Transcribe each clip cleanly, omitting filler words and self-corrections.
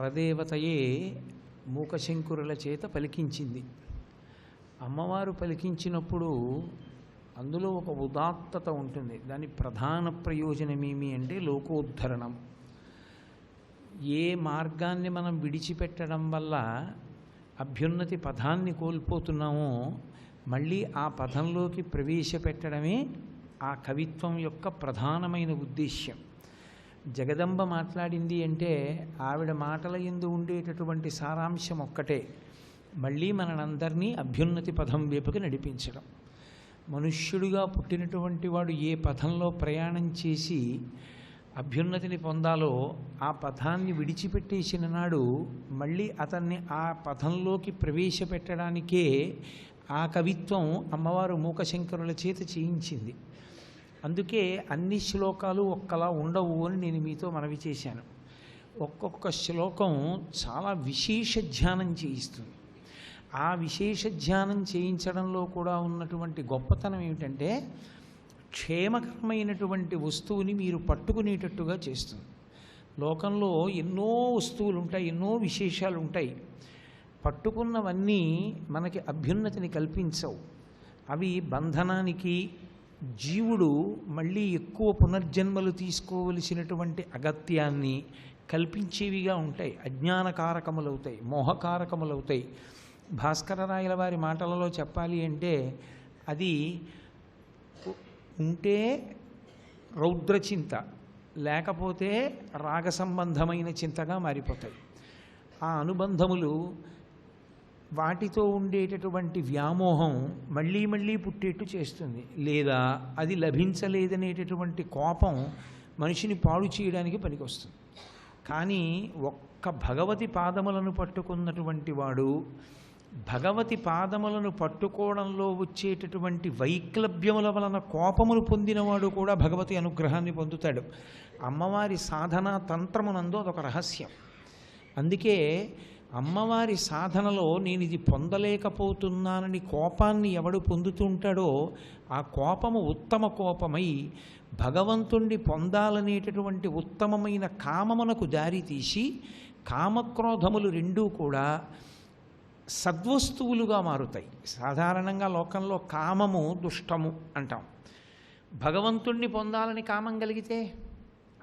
పరదేవతయే మూకశంకురుల చేత పలికించింది. అమ్మవారు పలికించినప్పుడు అందులో ఒక ఉదాత్తత ఉంటుంది. దాని ప్రధాన ప్రయోజనమేమి అంటే లోకోద్ధరణం. ఏ మార్గాన్ని మనం విడిచిపెట్టడం వల్ల అభ్యున్నతి పదాన్ని కోల్పోతున్నామో మళ్ళీ ఆ పదంలోకి ప్రవేశపెట్టడమే ఆ కవిత్వం యొక్క ప్రధానమైన ఉద్దేశ్యం. జగదంబ మాట్లాడింది అంటే ఆవిడ మాటల యందు ఉండేటటువంటి సారాంశం ఒక్కటే, మళ్ళీ మనందరినీ అభ్యున్నతి పదం వైపుకి నడిపించడం. మనుష్యుడిగా పుట్టినటువంటి వాడు ఏ పథంలో ప్రయాణం చేసి అభ్యున్నతిని పొందాలో ఆ పథాన్ని విడిచిపెట్టేసిన నాడు మళ్ళీ అతన్ని ఆ పథంలోకి ప్రవేశపెట్టడానికే ఆ కవిత్వం అమ్మవారు మూకశంకరుల చేత చేయించింది. అందుకే అన్ని శ్లోకాలు ఒక్కలా ఉండవు అని నేను మీతో మనవి చేశాను. ఒక్కొక్క శ్లోకం చాలా విశేష ధ్యానం చేయిస్తుంది. ఆ విశేష ధ్యానం చేయించడంలో కూడా ఉన్నటువంటి గొప్పతనం ఏమిటంటే క్షేమకరమైనటువంటి వస్తువుని మీరు పట్టుకునేటట్టుగా చేస్తుంది. లోకంలో ఎన్నో వస్తువులు ఉంటాయి, ఎన్నో విశేషాలు ఉంటాయి. పట్టుకున్నవన్నీ మనకి అభ్యున్నతిని కల్పించవు. అవి బంధనానికి, జీవుడు మళ్ళీ ఎక్కువ పునర్జన్మలు తీసుకోవలసినటువంటి అగత్యాన్ని కల్పించేవిగా ఉంటాయి. అజ్ఞానకారకములవుతాయి, మోహకారకములవుతాయి. భాస్కరరాయల వారి మాటలలో చెప్పాలి అంటే అది ఉంటే రౌద్రచింత, లేకపోతే రాగ సంబంధమైన చింతగా మారిపోతాయి. ఆ అనుబంధములు, వాటితో ఉండేటటువంటి వ్యామోహం మళ్ళీ మళ్ళీ పుట్టేట్టు చేస్తుంది. లేదా అది లభించలేదనేటటువంటి కోపం మనిషిని పాడు చేయడానికి పనికొస్తుంది. కానీ ఒక్క భగవతి పాదములను పట్టుకున్నటువంటి వాడు, భగవతి పాదములను పట్టుకోవడంలో వచ్చేటటువంటి వైక్లభ్యముల వలన కోపములు పొందినవాడు కూడా భగవతి అనుగ్రహాన్ని పొందుతాడు. అమ్మవారి సాధనా తంత్రమునందు అదొక రహస్యం. అందుకే అమ్మవారి సాధనలో నేను ఇది పొందలేకపోతున్నానని కోపాన్ని ఎవడు పొందుతుంటాడో ఆ కోపము ఉత్తమ కోపమై భగవంతుణ్ణి పొందాలనేటటువంటి ఉత్తమమైన కామమునకు దారితీసి కామక్రోధములు రెండూ కూడా సద్వస్తువులుగా మారుతాయి. సాధారణంగా లోకంలో కామము దుష్టము అంటాం. భగవంతుణ్ణి పొందాలని కామం కలిగితే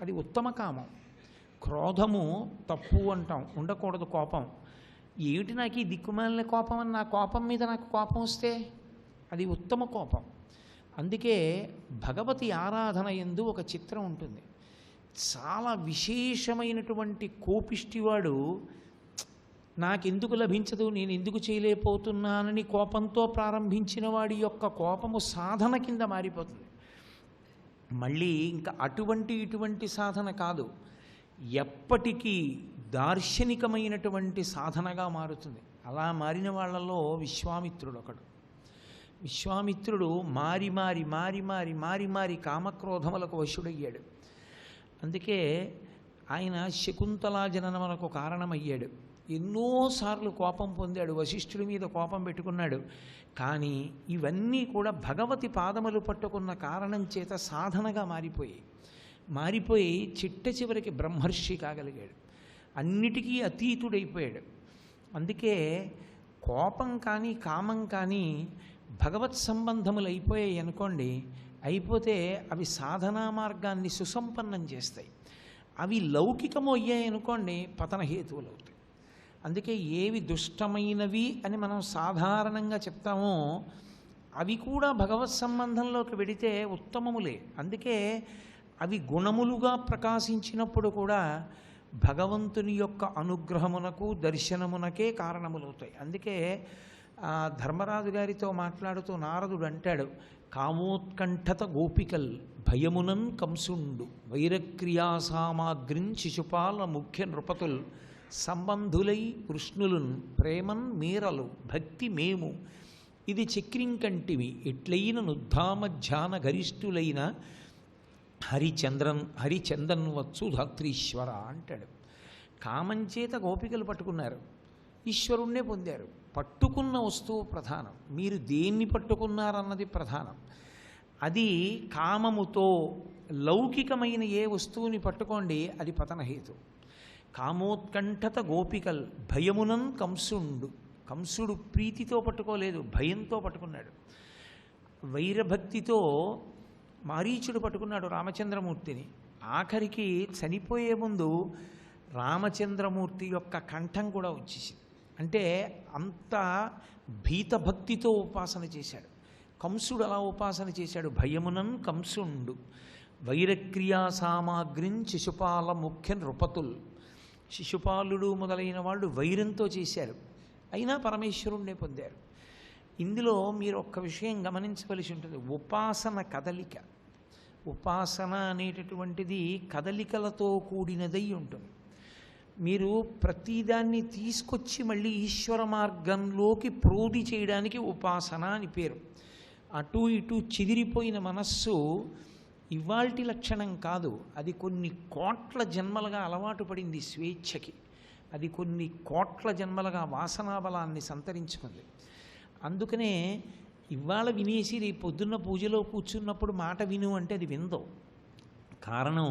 అది ఉత్తమ కామం. క్రోధము తప్పు అంటాం, ఉండకూడదు కోపం. ఏమిటి నాకు ఈ దిక్కుమాలిన కోపం అని నా కోపం మీద నాకు కోపం వస్తే అది ఉత్తమ కోపం. అందుకే భగవతి ఆరాధన యందు ఒక చిత్రం ఉంటుంది. చాలా విశేషమైనటువంటి కోపిష్టివాడు నాకెందుకు లభించదు, నేను ఎందుకు చేయలేకపోతున్నానని కోపంతో ప్రారంభించిన వాడి యొక్క కోపము సాధన కింద మారిపోతుంది. మళ్ళీ ఇంకా ఇటువంటి సాధన కాదు, ఎప్పటికీ దార్శనికమైనటువంటి సాధనగా మారుతుంది. అలా మారిన వాళ్ళలో విశ్వామిత్రుడు ఒకడు. విశ్వామిత్రుడు మారి మారి మారి మారి మారి మారి కామక్రోధములకు వశుడయ్యాడు. అందుకే ఆయన శకుంతలా జననమునకు కారణమయ్యాడు. ఎన్నోసార్లు కోపం పొందాడు, వశిష్ఠుడి మీద కోపం పెట్టుకున్నాడు. కానీ ఇవన్నీ కూడా భగవతి పాదములు పట్టుకున్న కారణం చేత సాధనగా మారిపోయి చిట్ట చివరికి బ్రహ్మర్షి కాగలిగాడు. అన్నిటికీ అతీతుడైపోయాడు. అందుకే కోపం కానీ కామం కానీ భగవత్ సంబంధములు అయిపోయాయి అనుకోండి, అయిపోతే అవి సాధనా మార్గాన్ని సుసంపన్నం చేస్తాయి. అవి లౌకికము అయ్యాయి అనుకోండి, పతన హేతువులు అవుతాయి. అందుకే ఏవి దుష్టమైనవి అని మనం సాధారణంగా చెప్తామో అవి కూడా భగవత్ సంబంధంలోకి వెడితే ఉత్తమములే. అందుకే అవి గుణములుగా ప్రకాశించినప్పుడు కూడా భగవంతుని యొక్క అనుగ్రహమునకు దర్శనమునకే కారణములవుతాయి. అందుకే ధర్మరాజు గారితో మాట్లాడుతూ నారదుడు అంటాడు, కామోత్కంఠత గోపికల్ భయమునన్ కంసుండు వైరక్రియా సామాగ్రిన్ శిశుపాల ముఖ్య నృపతుల్ సంబంధులై కృష్ణులున్ ప్రేమన్ మీరలు భక్తి మేము ఇది చక్రింకంటివి ఎట్లయిన నుద్ధామ ధ్యాన గరిష్ఠులైన హరిచందన్ వచ్చు ధాత్రీశ్వర అంటాడు. కామంచేత గోపికలు పట్టుకున్నారు, ఈశ్వరుణ్ణే పొందారు. పట్టుకున్న వస్తువు ప్రధానం, మీరు దేన్ని పట్టుకున్నారన్నది ప్రధానం. అది కామముతో లౌకికమైన ఏ వస్తువుని పట్టుకోండి, అది పతనహేతు. కామోత్కంఠత గోపికల్ భయమునన్ కంసుండు. కంసుడు ప్రీతితో పట్టుకోలేదు, భయంతో పట్టుకున్నాడు. వైరభక్తితో మారీచుడు పట్టుకున్నాడు రామచంద్రమూర్తిని. ఆఖరికి చనిపోయే ముందు రామచంద్రమూర్తి యొక్క కంఠం కూడా వచ్చేసింది. అంటే అంత భీతభక్తితో ఉపాసన చేశాడు. కంసుడు అలా ఉపాసన చేశాడు. భయమునన్ కంసుండు వైరక్రియా సామాగ్రిం శిశుపాల ముఖ్య నృపతుల్. శిశుపాలుడు మొదలైన వాళ్ళు వైరంతో చేశారు, అయినా పరమేశ్వరుణ్ణే పొందారు. ఇందులో మీరు ఒక్క విషయం గమనించవలసి ఉంటుంది. ఉపాసన కదలిక. ఉపాసన అనేటటువంటిది కదలికలతో కూడినదై ఉంటుంది. మీరు ప్రతిదాన్ని తీసుకొచ్చి మళ్ళీ ఈశ్వర మార్గంలోకి ప్రోధి చేయడానికి ఉపాసన అని పేరు. అటు ఇటు చెదిరిపోయిన మనస్సు ఇవాల్టి లక్షణం కాదు. అది కొన్ని కోట్ల జన్మలుగా అలవాటు పడింది స్వేచ్ఛకి. అది కొన్ని కోట్ల జన్మలుగా వాసనాబలాన్ని సంతరించుకుంది. అందుకనే ఇవాళ వినేసి రేపు పొద్దున్న పూజలో కూర్చున్నప్పుడు మాట విను అంటే అది విందో. కారణం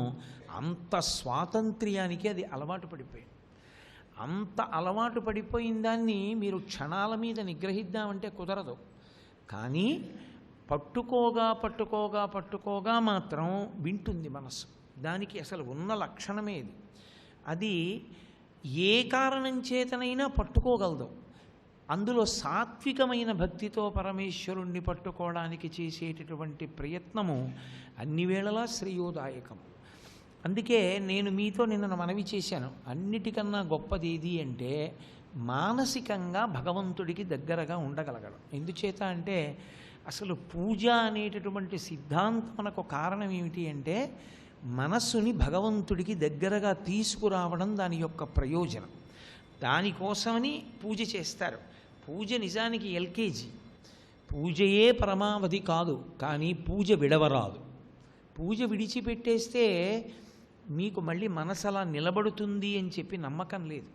అంత స్వాతంత్ర్యానికి అది అలవాటు పడిపోయింది. అంత అలవాటు పడిపోయిన దాన్ని మీరు క్షణాల మీద నిగ్రహిద్దామంటే కుదరదు. కానీ పట్టుకోగా పట్టుకోగా పట్టుకోగా మాత్రం వింటుంది మనసు. దానికి అసలు ఉన్న లక్షణమే ఇది. అది ఏ కారణం చేతనైనా పట్టుకోగలదు. అందులో సాత్వికమైన భక్తితో పరమేశ్వరుణ్ణి పట్టుకోవడానికి చేసేటటువంటి ప్రయత్నము అన్ని వేళలా శ్రేయోదాయకం. అందుకే నేను మీతో నిన్న మనవి చేశాను, అన్నిటికన్నా గొప్పది ఏది అంటే మానసికంగా భగవంతుడికి దగ్గరగా ఉండగలగడం. ఎందుచేత అంటే అసలు పూజ అనేటటువంటి సిద్ధాంతమునకు కారణం ఏమిటి అంటే మనస్సుని భగవంతుడికి దగ్గరగా తీసుకురావడం దాని యొక్క ప్రయోజనం. దానికోసమని పూజ చేస్తారు. పూజ నిజానికి ఎల్కేజీ. పూజయే పరమావధి కాదు, కానీ పూజ విడవరాదు. పూజ విడిచిపెట్టేస్తే మీకు మళ్ళీ మనసు అలా నిలబడుతుంది అని చెప్పి నమ్మకం లేదు.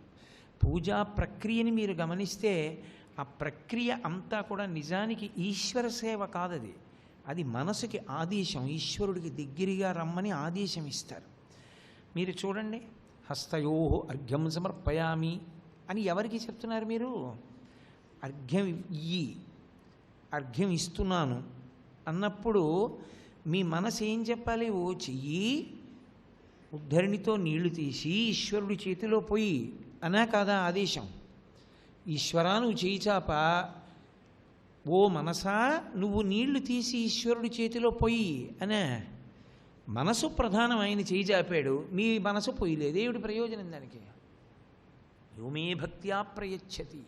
పూజా ప్రక్రియని మీరు గమనిస్తే ఆ ప్రక్రియ అంతా కూడా నిజానికి ఈశ్వర సేవ కాదది. అది మనసుకి ఆదేశం, ఈశ్వరుడికి దగ్గరగా రమ్మని ఆదేశం ఇస్తారు. మీరు చూడండి, హస్తయోహో అర్ఘ్యం సమర్పయామి అని ఎవరికి చెప్తున్నారు మీరు? అర్ఘ్యం ఇయ్యి, అర్ఘ్యం ఇస్తున్నాను అన్నప్పుడు మీ మనసు ఏం చెప్పాలి? ఓ చెయ్యి, ఉద్ధరణితో నీళ్లు తీసి ఈశ్వరుడి చేతిలో పోయి అనా కాదా ఆదేశం? ఈశ్వరా నువ్వు చేయి చాప, ఓ మనసా నువ్వు నీళ్లు తీసి ఈశ్వరుడి చేతిలో పోయి అనే. మనసు ప్రధానం, ఆయన చేయి చాపాడు, మీ మనసు పోయలేదు. ఏమిటి ప్రయోజనం దానికి? యోమే భక్త్యా ప్రయచ్చతి.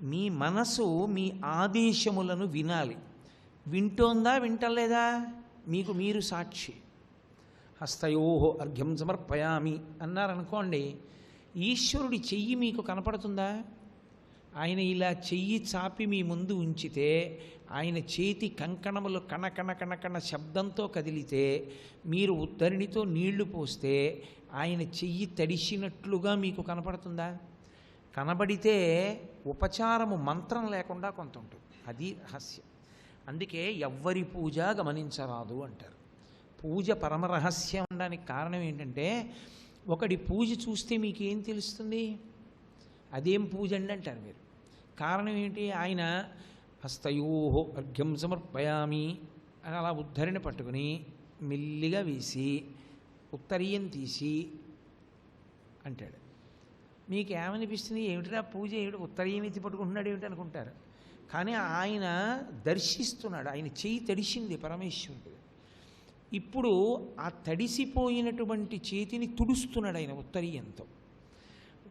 మీ మనసు మీ ఆదేశములను వినాలి. వింటోందా వింటలేదా? మీకు మీరు సాక్షి. హస్తయోహో అర్ఘ్యం సమర్పయామి అన్నారనుకోండి, ఈశ్వరుడి చెయ్యి మీకు కనపడుతుందా? ఆయన ఇలా చెయ్యి చాపి మీ ముందు ఉంచితే ఆయన చేతి కంకణములు కణకణ కణకణ శబ్దంతో కదిలితే మీరు ఉద్ధరణితో నీళ్లు పోస్తే ఆయన చెయ్యి తడిసినట్లుగా మీకు కనపడుతుందా? కనబడితే ఉపచారము మంత్రం లేకుండా కొంత ఉంటుంది. అది రహస్యం. అందుకే ఎవ్వరి పూజ గమనించరాదు అంటారు. పూజ పరమరహస్యం అనడానికి కారణం ఏంటంటే ఒకటి పూజ చూస్తే మీకేం తెలుస్తుంది? అదేం పూజ అండి అంటారు మీరు. కారణం ఏంటి? ఆయన హస్తయోహో అర్ఘ్యం సమర్పయామి అని అలా ఉద్ధరణ పట్టుకుని మెల్లిగా వేసి ఉత్తరీయం తీసి అంటాడు. మీకు ఏమనిపిస్తుంది? ఏమిటిరా పూజ, ఏమిటి ఉత్తరీయం ఎత్తి పట్టుకుంటున్నాడు ఏమిటి అనుకుంటారు. కానీ ఆయన దర్శిస్తున్నాడు. ఆయన చెయ్యి తడిసింది పరమేశ్వరుడు. ఇప్పుడు ఆ తడిసిపోయినటువంటి చేతిని తుడుస్తున్నాడు ఆయన ఉత్తరీయంతో.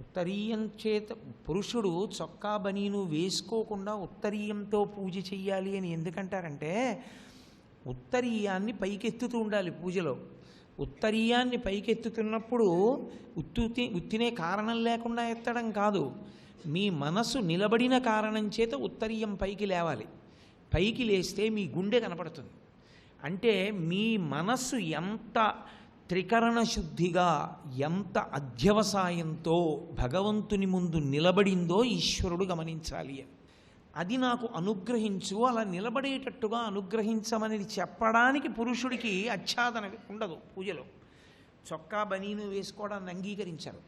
ఉత్తరీయం చేత పురుషుడు చొక్కా బనీను వేసుకోకుండా ఉత్తరీయంతో పూజ చెయ్యాలి అని ఎందుకంటారంటే ఉత్తరీయాన్ని పైకెత్తుతూ ఉండాలి పూజలో. ఉత్తరీయాన్ని పైకెత్తుతున్నప్పుడు ఉత్తినే కారణం లేకుండా ఎత్తడం కాదు, మీ మనసు నిలబడిన కారణం చేత ఉత్తరీయం పైకి లేవాలి. పైకి లేస్తే మీ గుండె కనపడుతుంది. అంటే మీ మనస్సు ఎంత త్రికరణ శుద్ధిగా, ఎంత అధ్యవసాయంతో భగవంతుని ముందు నిలబడిందో ఈశ్వరుడు గమనించాలి. అది నాకు అనుగ్రహించు, అలా నిలబడేటట్టుగా అనుగ్రహించమని చెప్పడానికి పురుషుడికి ఆచ్ఛాదన ఉండదు పూజలో. చొక్కా బనీను వేసుకోవడాన్ని అంగీకరించారు.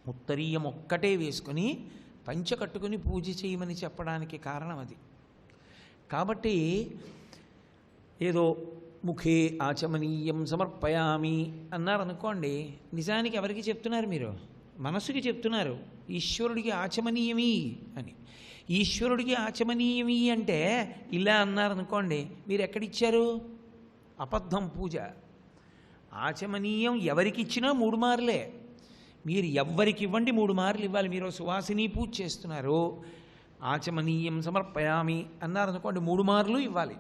ఉత్తరీయం ఒక్కటే వేసుకొని పంచ కట్టుకుని పూజ చేయమని చెప్పడానికి కారణం అది. కాబట్టి ఏదో ముఖే ఆచమనీయం సమర్పయామి అన్నారనుకోండి, నిజానికి ఎవరికి చెప్తున్నారు మీరు? మనసుకి చెప్తున్నారు, ఈశ్వరుడికి ఆచమనీయమి అని. ఈశ్వరుడికి ఆచమనీయమి అంటే ఇలా అన్నారనుకోండి, మీరు ఎక్కడిచ్చారు? అబద్ధం పూజ. ఆచమనీయం ఎవరికిచ్చినా 3 మార్లే. మీరు ఎవ్వరికి ఇవ్వండి 3 మార్లు ఇవ్వాలి. మీరు సువాసిని పూజ చేస్తున్నారు, ఆచమనీయం సమర్పయామి అన్నారనుకోండి, 3 మార్లు ఇవ్వాలి.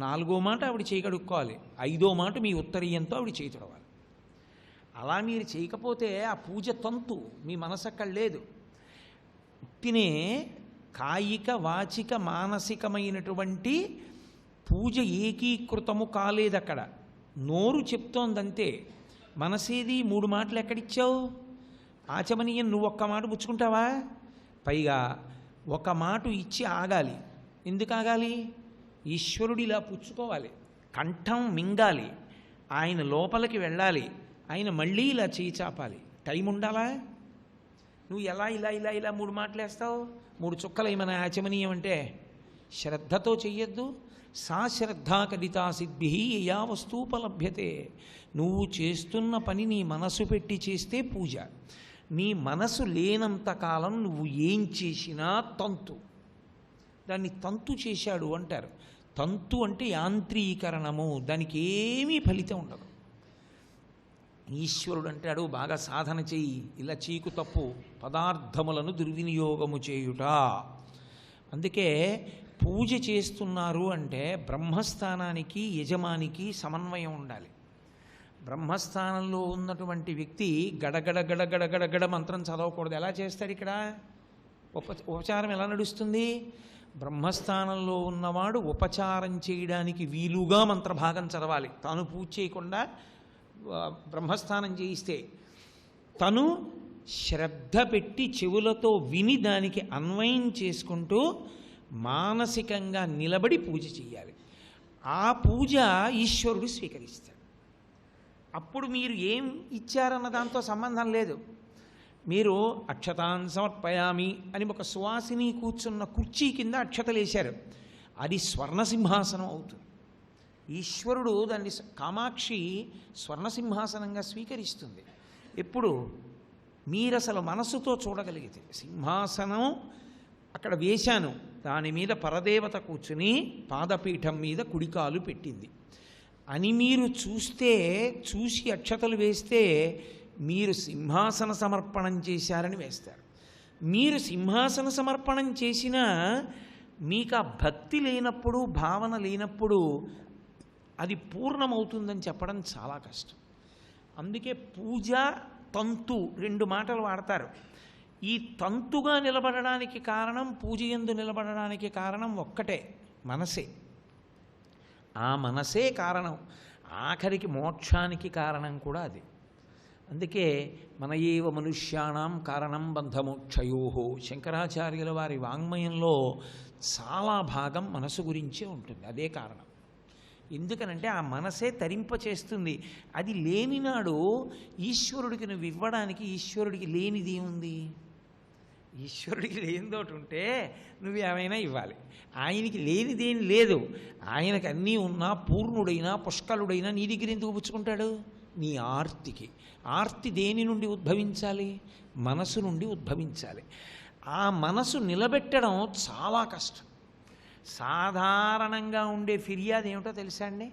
4వ మాట ఆవిడ చేయి కడుక్కోవాలి, 5వ మాట మీ ఉత్తరీయంతో ఆవిడ చేయి తొడవాలి. అలా మీరు చేయకపోతే ఆ పూజ తంతు మీ మనసు అక్కడ లేదు. తినే కాయిక వాచిక మానసికమైనటువంటి పూజ ఏకీకృతము కాలేదు అక్కడ. నోరు చెప్తోందంతే, మనసేది 3 మాటలు ఎక్కడిచ్చావు? ఆచమనీయం నువ్వు ఒక్క మాట పుచ్చుకుంటావా? పైగా ఒక మాట ఇచ్చి ఆగాలి. ఎందుకు ఆగాలి? ఈశ్వరుడు ఇలా పుచ్చుకోవాలి, కంఠం మింగాలి, ఆయన లోపలికి వెళ్ళాలి, ఆయన మళ్ళీ ఇలా చేయి చాపాలి. టైం ఉండాలా? నువ్వు ఎలా ఇలా ఇలా ఇలా 3 మాటలు వేస్తావు? 3 చుక్కలు ఏమైనా ఆచమనీయం అంటే? శ్రద్ధతో చెయ్యొద్దు. సా శ్రద్ధా కడితా సిద్ధి యా వస్తూపలభ్యతే. నువ్వు చేస్తున్న పని నీ మనసు పెట్టి చేస్తే పూజ. నీ మనసు లేనంతకాలం నువ్వు ఏం చేసినా తంతు. దాన్ని తంతు చేశాడు అంటారు. తంతు అంటే యాంత్రీకరణము, దానికి ఏమీ ఫలితం ఉండదు. ఈశ్వరుడు అంటాడు, బాగా సాధన చెయ్యి, ఇలా చీకు తప్పు పదార్థములను దుర్వినియోగము చేయుట. అందుకే పూజ చేస్తున్నారు అంటే బ్రహ్మస్థానానికి యజమానికి సమన్వయం ఉండాలి. బ్రహ్మస్థానంలో ఉన్నటువంటి వ్యక్తి గడగడ గడగడ గడగడ మంత్రం చదవకూడదు. ఎలా చేస్తాడు ఇక్కడ? ఉపచారం ఎలా నడుస్తుంది? బ్రహ్మస్థానంలో ఉన్నవాడు ఉపచారం చేయడానికి వీలుగా మంత్రభాగం చదవాలి. తాను పూజ చేయకుండా బ్రహ్మస్థానం చేయిస్తే తను శ్రద్ధ పెట్టి చెవులతో విని దానికి అన్వయం చేసుకుంటూ మానసికంగా నిలబడి పూజ చేయాలి. ఆ పూజ ఈశ్వరుడు స్వీకరిస్తాడు. అప్పుడు మీరు ఏం ఇచ్చారన్న దాంతో సంబంధం లేదు. మీరు అక్షతాన్ సమర్పయామి అని ఒక సువాసిని కూర్చున్న కుర్చీ కింద అక్షతలు వేశారు, అది స్వర్ణసింహాసనం అవుతుంది. ఈశ్వరుడు దాన్ని కామాక్షి స్వర్ణసింహాసనంగా స్వీకరిస్తుంది. ఎప్పుడు మీరు అసలు మనసుతో చూడగలిగితే, సింహాసనం అక్కడ వేశాను, దాని మీద పరదేవత కూర్చుని పాదపీఠం మీద కుడికాలు పెట్టింది అని మీరు చూస్తే, చూసి అక్షతలు వేస్తే మీరు సింహాసన సమర్పణం చేశారని వేస్తారు. మీరు సింహాసన సమర్పణం చేసినా మీకు ఆ భక్తి లేనప్పుడు, భావన లేనప్పుడు అది పూర్ణమవుతుందని చెప్పడం చాలా కష్టం. అందుకే పూజ తంతు 2 మాటలు వాడతారు. ఈ తంతుగా నిలబడడానికి కారణం, పూజ యందు నిలబడడానికి కారణం ఒక్కటే, మనసే. ఆ మనసే కారణం, ఆఖరికి మోక్షానికి కారణం కూడా అది. అందుకే మన ఏవ మనుష్యాణం కారణం బంధమోక్షయోహో, శంకరాచార్యుల వారి వాంగ్మయంలో చాలా భాగం మనసు గురించే ఉంటుంది. అదే కారణం. ఎందుకనంటే ఆ మనసే తరింపచేస్తుంది. అది లేనినాడు ఈశ్వరుడికి నువ్వు ఇవ్వడానికి, ఈశ్వరుడికి లేనిది ఏముంది? ఈశ్వరుడికి లేనిదోటి ఉంటే నువ్వు ఏమైనా ఇవ్వాలి. ఆయనకి లేనిదేం లేదు. ఆయనకు అన్నీ ఉన్నా, పూర్ణుడైనా పుష్కలుడైనా నీ దగ్గర ఎందుకు పుచ్చుకుంటాడు? నీ ఆర్తికి. ఆర్తి దేని నుండి ఉద్భవించాలి? మనసు నుండి ఉద్భవించాలి. ఆ మనసు నిలబెట్టడం చాలా కష్టం. సాధారణంగా ఉండే ఫిర్యాదు ఏమిటో తెలుసా అండి?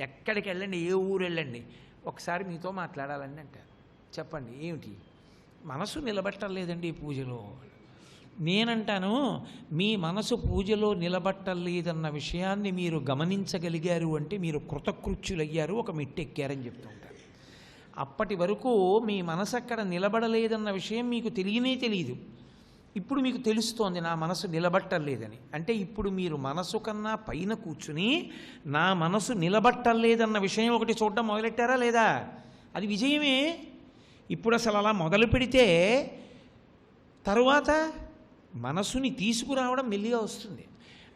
ఎక్కడికి వెళ్ళండి, ఏ ఊరు వెళ్ళండి, ఒకసారి మీతో మాట్లాడాలండి అంటారు. చెప్పండి ఏమిటి? మనసు నిలబట్టలేదండి ఈ పూజలో. నేనంటాను, మీ మనసు పూజలో నిలబట్టలేదన్న విషయాన్ని మీరు గమనించగలిగారు అంటే మీరు కృతకృత్యులయ్యారు, ఒక మెట్టెక్కారని చెప్తూ ఉంటారు. అప్పటి వరకు మీ మనసు అక్కడ నిలబడలేదన్న విషయం మీకు తెలియనే తెలియదు. ఇప్పుడు మీకు తెలుస్తోంది నా మనసు నిలబట్టలేదని. అంటే ఇప్పుడు మీరు మనసు కన్నా పైన కూర్చుని నా మనసు నిలబట్టలేదన్న విషయం ఒకటి చూడడం మొదలెట్టారా లేదా? అది విజయమే. ఇప్పుడు అసలు అలా మొదలు పెడితే తరువాత మనసుని తీసుకురావడం మెల్లిగా వస్తుంది.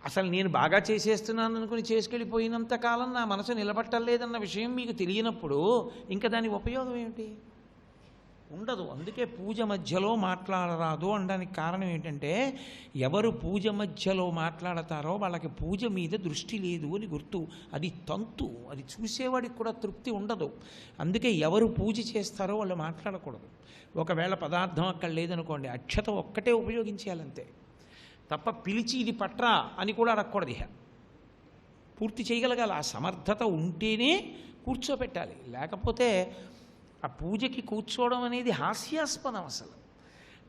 అసలు నేను బాగా చేసేస్తున్నాను అనుకుని చేసుకెళ్ళిపోయినంతకాలం నా మనసు నిలబట్టలేదన్న విషయం మీకు తెలియనప్పుడు ఇంకా దాని ఉపయోగం ఏమిటి? ఉండదు. అందుకే పూజ మధ్యలో మాట్లాడరాదు అనడానికి కారణం ఏంటంటే ఎవరు పూజ మధ్యలో మాట్లాడతారో వాళ్ళకి పూజ మీద దృష్టి లేదు అని గుర్తు. అది తంతు, అది చూసేవాడికి కూడా తృప్తి ఉండదు. అందుకే ఎవరు పూజ చేస్తారో వాళ్ళు మాట్లాడకూడదు. ఒకవేళ పదార్థం అక్కడ లేదనుకోండి, అక్షత ఒక్కటే ఉపయోగించేయాలంతే తప్ప పిలిచి ఇది పట్రా అని కూడా అడగకూడదు. ఇహ పూర్తి చేయగలగాలి. ఆ సమర్థత ఉంటేనే కూర్చోపెట్టాలి. లేకపోతే ఆ పూజకి కూర్చోవడం అనేది హాస్యాస్పదం అసలు.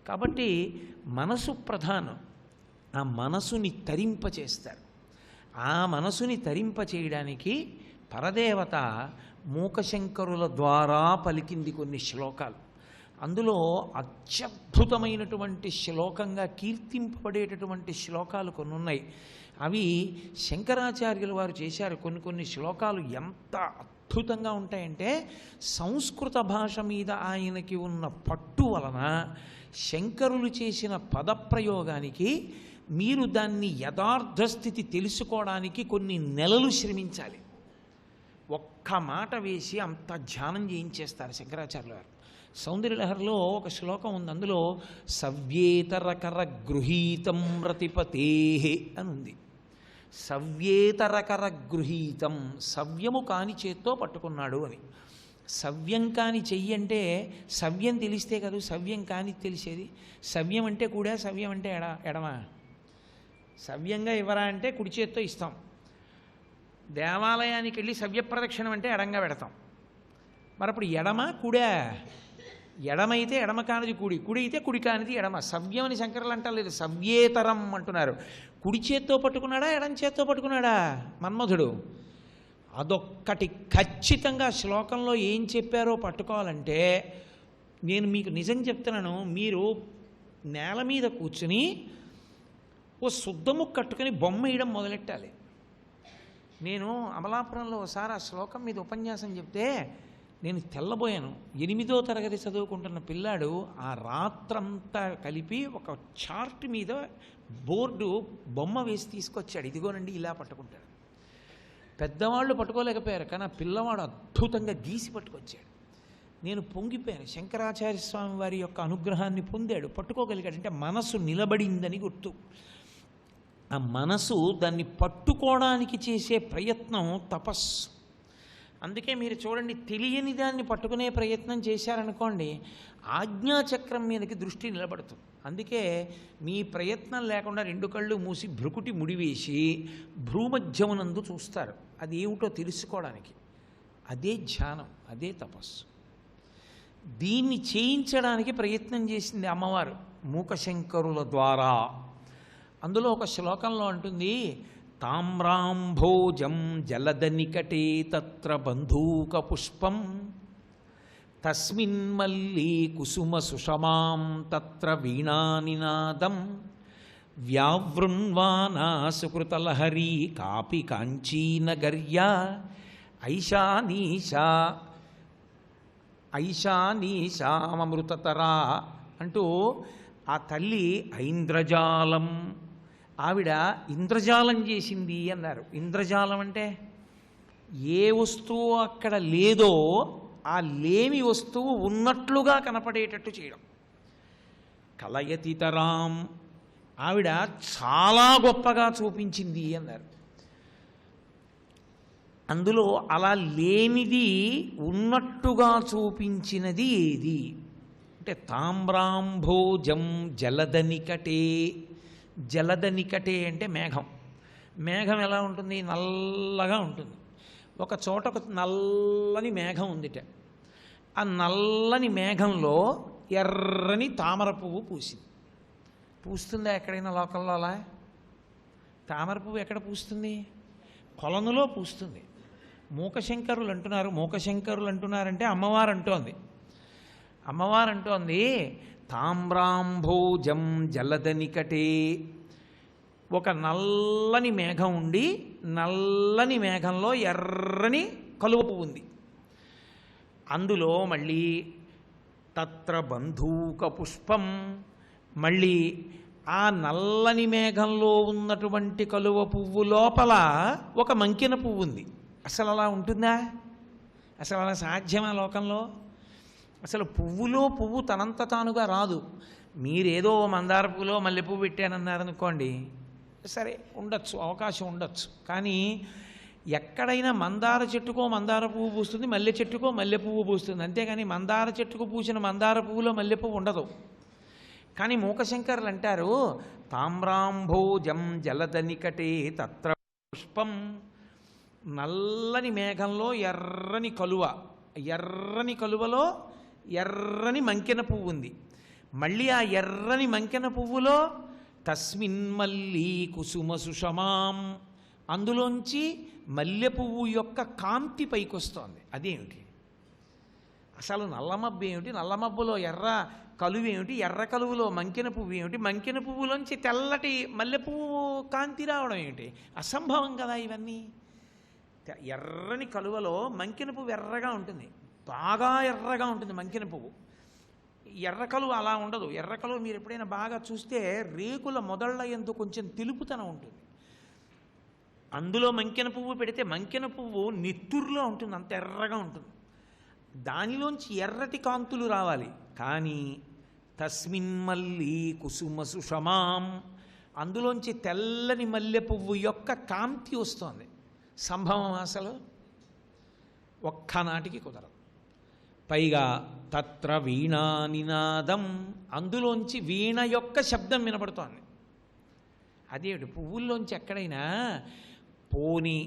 కాబట్టి మనసు ప్రధానం. ఆ మనసుని తరింపచేస్తారు. ఆ మనసుని తరింపచేయడానికి పరదేవత మూకశంకరుల ద్వారా పలికింది కొన్ని శ్లోకాలు. అందులో అత్యద్భుతమైనటువంటి శ్లోకంగా కీర్తింపబడేటటువంటి శ్లోకాలు కొన్ని ఉన్నాయి. అవి శంకరాచార్యుల వారు చేశారు. కొన్ని శ్లోకాలు ఎంత అద్భుతంగా ఉంటాయంటే సంస్కృత భాష మీద ఆయనకి ఉన్న పట్టు వలన శంకరులు చేసిన పదప్రయోగానికి మీరు దాన్ని యథార్థ స్థితి తెలుసుకోవడానికి కొన్ని నెలలు శ్రమించాలి. ఒక్క మాట వేసి అంత ధ్యానం చేయించేస్తారు శంకరాచార్యుల వారు. సౌందర్యలహరిలో ఒక శ్లోకం ఉంది. అందులో సవ్యేతరకర గృహీతం రతిపతే అని ఉంది. సవ్యేతరకర గృహీతం, సవ్యము కాని చేత్తో పట్టుకున్నాడు అని. సవ్యం కాని చెయ్యి అంటే సవ్యం తెలిస్తే కదా సవ్యం కాని తెలిసేది. సవ్యం అంటే కూడా, సవ్యం అంటే ఎడమ. సవ్యంగా ఇవ్వరా అంటే కుడి చేత్తో ఇస్తాం. దేవాలయానికి వెళ్ళి సవ్య ప్రదక్షిణం అంటే ఎడంగా పెడతాం. మరి అప్పుడు ఎడమ కుడా? ఎడమైతే ఎడమ కానిది కుడి, కుడి అయితే కుడి కానిది ఎడమ. సవ్యం అని శంకరులు అంటలేదు, సవ్యేతరం అంటున్నారు. కుడి చేత్తో పట్టుకున్నాడా ఎడం చేత్తో పట్టుకున్నాడా మన్మధుడు? అదొక్కటి ఖచ్చితంగా శ్లోకంలో ఏం చెప్పారో పట్టుకోవాలంటే, నేను మీకు నిజం చెప్తున్నాను, మీరు నేల మీద కూర్చుని ఓ శుద్ధము కట్టుకుని బొమ్మ వేయడం మొదలెట్టాలి. నేను అమలాపురంలో ఒకసారి ఆ శ్లోకం మీద ఉపన్యాసం చెప్తే నేను తెల్లబోయాను. 8వ తరగతి చదువుకుంటున్న పిల్లాడు ఆ రాత్రంతా కలిపి ఒక చార్ట్ మీద బోర్డు బొమ్మ వేసి తీసుకొచ్చాడు. ఇదిగోనండి ఇలా పట్టుకుంటాడు. పెద్దవాళ్ళు పట్టుకోలేకపోయారు, కానీ ఆ పిల్లవాడు అద్భుతంగా గీసి పట్టుకొచ్చాడు. నేను పొంగిపోయాను. శంకరాచార్య స్వామి వారి యొక్క అనుగ్రహాన్ని పొందాడు, పట్టుకోగలిగాడు. అంటే మనసు నిలబడిందని గుర్తు. ఆ మనసు దాన్ని పట్టుకోవడానికి చేసే ప్రయత్నం తపస్సు. అందుకే మీరు చూడండి, తెలియని దాన్ని పట్టుకునే ప్రయత్నం చేశారనుకోండి, ఆజ్ఞాచక్రం మీదకి దృష్టి నిలబడుతుంది. అందుకే మీ ప్రయత్నం లేకుండా 2 కళ్ళు మూసి భ్రుకుటి ముడివేసి భ్రూమధ్యమునందు చూస్తారు. అది ఏమిటో తెలుసుకోవడానికి. అదే ధ్యానం, అదే తపస్సు. దీన్ని చేయించడానికి ప్రయత్నం చేసింది అమ్మవారు మూకశంకరుల ద్వారా. అందులో ఒక శ్లోకంలో అంటుంది, తామ్రాంభోజం జలదనికటే తత్ర బంధూక పుష్పం తస్మిన్మల్లీ కుసుమ సుషమాం తత్ర వీణానినాదం వ్యావృణ్వానా సుకృతలహరీ కాపి కాంచీనగర్యా ఐశానీశామృతతరా అంటూ ఆ తల్లి ఐంద్రజాలం, ఆవిడ ఇంద్రజాలం చేసింది అన్నారు. ఇంద్రజాలం అంటే ఏ వస్తువు అక్కడ లేదో ఆ లేని వస్తువు ఉన్నట్లుగా కనపడేటట్టు చేయడం. కలయతితరాం, ఆవిడ చాలా గొప్పగా చూపించింది అన్నారు. అందులో అలా లేనిది ఉన్నట్టుగా చూపించినది ఏది అంటే తామ్రాంభోజం జలదనికటే. జలదనికటే అంటే మేఘం. మేఘం ఎలా ఉంటుంది? నల్లగా ఉంటుంది. ఒక చోట ఒక నల్లని మేఘం ఉందిట. ఆ నల్లని మేఘంలో ఎర్రని తామర పువ్వు పూసింది. పూస్తుందా ఎక్కడైనా లోకల్లో అలా? తామర పువ్వు ఎక్కడ పూస్తుంది? కొలనులో పూస్తుంది. మూకశంకరులు అంటున్నారంటే అమ్మవారు అంటోంది. తామ్రాంభోజం జలదనికటే. ఒక నల్లని మేఘం ఉండి నల్లని మేఘంలో ఎర్రని కలువ పువ్వు ఉంది. అందులో మళ్ళీ తత్ర బంధూక పుష్పం, మళ్ళీ ఆ నల్లని మేఘంలో ఉన్నటువంటి కలువ పువ్వు లోపల ఒక మంకిన పువ్వు ఉంది. అసలు అలా ఉంటుందా? అసలు అలా సాధ్యమా లోకంలో? అసలు పువ్వులో పువ్వు తనంత తానుగా రాదు. మీరేదో మందార పువ్వులో మల్లెపువ్వు పెట్టానన్నారనుకోండి, సరే ఉండొచ్చు, అవకాశం ఉండొచ్చు. కానీ ఎక్కడైనా మందార చెట్టుకో మందార పువ్వు పూస్తుంది, మల్లె చెట్టుకో మల్లె పువ్వు పూస్తుంది. అంతేగాని మందార చెట్టుకు పూసిన మందార పువ్వులో మల్లె పువ్వు ఉండదు. కానీ మూకశంకరులు అంటారు, తామ్రాంభోజం జలదనికటే తత్ర పుష్పం. నల్లని మేఘంలో ఎర్రని కలువ, ఎర్రని కలువలో ఎర్రని మంకెన పువ్వు ఉంది. మళ్ళీ ఆ ఎర్రని మంకెన పువ్వులో తస్మిన్ మల్లీ కుసుమ సుషమాం, అందులోంచి మల్లె పువ్వు యొక్క కాంతి పైకొస్తోంది. అదేమిటి అసలు? నల్లమబ్బు ఏమిటి? నల్లమబ్బులో ఎర్ర కలువు ఏమిటి? ఎర్ర కలువులో మంకెన పువ్వు ఏమిటి? మంకెన పువ్వులోంచి తెల్లటి మల్లె పువ్వు కాంతి రావడం ఏమిటి? అసంభవం కదా ఇవన్నీ. ఎర్రని కలువలో మంకెన పువ్వు ఎర్రగా ఉంటుంది, బాగా ఎర్రగా ఉంటుంది మంకెన పువ్వు. ఎర్ర కలువ అలా ఉండదు. ఎర్ర కలువ మీరు ఎప్పుడైనా బాగా చూస్తే రేకుల మొదళ్ళ యందు కొంచెం తెలుపుతనం ఉంటుంది. అందులో మంకెన పువ్వు పెడితే మంకెన పువ్వు నిత్తురులో ఉంటుంది, అంత ఎర్రగా ఉంటుంది. దానిలోంచి ఎర్రటి కాంతులు రావాలి. కానీ తస్మిన్ మల్లీ కుసుమ సుషమాం, అందులోంచి తెల్లని మల్లె పువ్వు యొక్క కాంతి వస్తోంది. సంభవం అసలు? ఒక్కనాటికి కుదరదు. పైగా తత్ర వీణా నినాదం, అందులోంచి వీణ యొక్క శబ్దం వినపడుతోంది. అదేమిటి? పువ్వుల్లోంచి ఎక్కడైనా పోని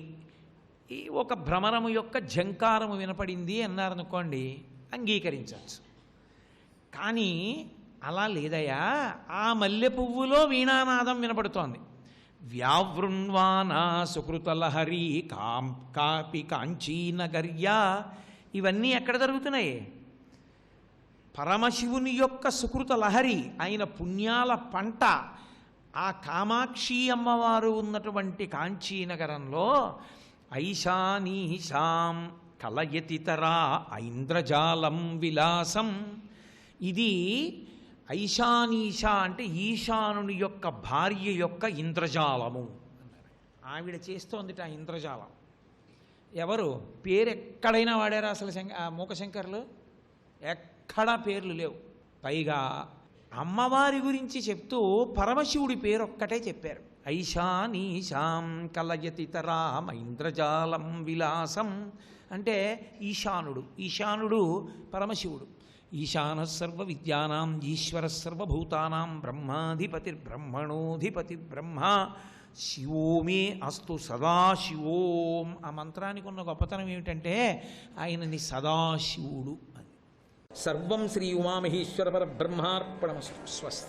ఈ ఒక భ్రమరము యొక్క ఝంకారము వినపడింది అన్నారనుకోండి, అంగీకరించవచ్చు. కానీ అలా లేదయా, ఆ మల్లె పువ్వులో వీణానాదం వినపడుతోంది. వ్యావృణ్వానా సుకృతలహరి కాపి కాంచీనగర్యా, ఇవన్నీ ఎక్కడ జరుగుతున్నాయి? పరమశివుని యొక్క సుకృత లహరి, ఆయన పుణ్యాల పంట. ఆ కామాక్షి అమ్మవారు ఉన్నటువంటి కాంచీనగరంలో ఐశానీశాం కలయతితరా ఐంద్రజాలం విలాసం. ఇది ఐశానీష అంటే ఈశానుని యొక్క భార్య యొక్క ఇంద్రజాలము. ఆవిడ చేస్తోందిట ఆ ఇంద్రజాలం. ఎవరు? పేరు ఎక్కడైనా వాడారా అసలు మూకశంకర్లు? ఎక్కడా పేర్లు లేవు. పైగా అమ్మవారి గురించి చెప్తూ పరమశివుడి పేరు ఒక్కటే చెప్పారు. ఐశానీశాం కలయతితరాం ఇంద్రజాలం విలాసం అంటే ఈశానుడు. ఈశానుడు పరమశివుడు. ఈశాన సర్వ విద్యానాం ఈశ్వర సర్వభూతానాం బ్రహ్మాధిపతిర్బ్రహ్మణోధిపతి బ్రహ్మ శివోమే అస్తు సదాశివోం. ఆ మంత్రానికి ఉన్న గొప్పతనం ఏమిటంటే ఆయనని సదాశివుడు అని. సర్వం శ్రీ ఉమామహేశ్వర పరబ్రహ్మార్పణమస్తు. స్వస్తి.